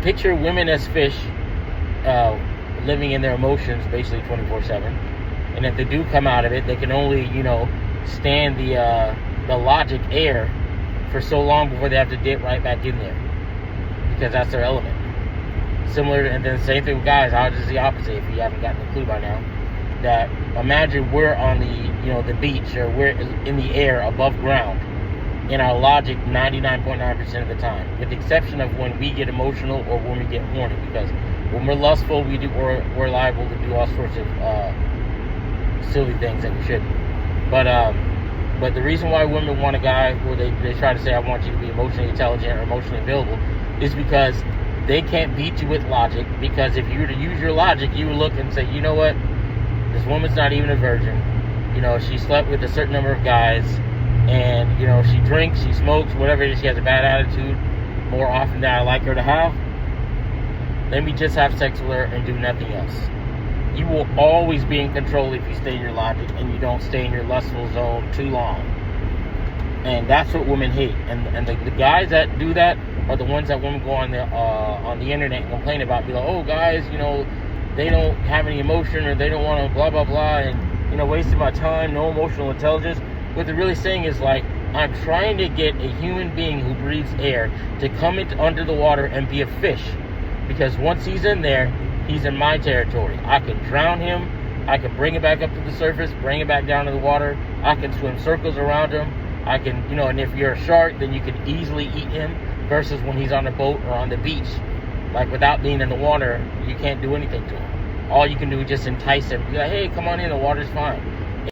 picture women as fish, living in their emotions basically 24/7. And if they do come out of it, they can only, stand the logic air for so long before they have to dip right back in there, because that's their element. Similar, and then same thing with guys. Ours is the opposite. If you haven't gotten a clue by now, that imagine we're on the beach, or we're in the air above ground in our logic 99.9% of the time, with the exception of when we get emotional or when we get horny. Because when we're lustful, we're liable to do all sorts of silly things that we shouldn't. But the reason why women want a guy where they try to say, I want you to be emotionally intelligent or emotionally available, is because they can't beat you with logic. Because if you were to use your logic, you would look and say, you know what, this woman's not even a virgin. She slept with a certain number of guys, and she drinks, she smokes, whatever it is, she has a bad attitude more often than I like her to have. Let me just have sex with her and do nothing else. You will always be in control if you stay in your logic and you don't stay in your lustful zone too long. And that's what women hate. And the guys that do that are the ones that women go on the internet and complain about. Be like, oh, guys, they don't have any emotion, or they don't want to blah, blah, blah, and, wasting my time, no emotional intelligence. What they're really saying is, like, I'm trying to get a human being who breathes air to come into under the water and be a fish. Because once he's in there, he's in my territory. I can drown him. I can bring him back up to the surface, bring him back down to the water. I can swim circles around him. I can, and if you're a shark, then you can easily eat him, versus when he's on the boat or on the beach. Like, without being in the water, you can't do anything to him. All you can do is just entice him. Be like, hey, come on in, the water's fine.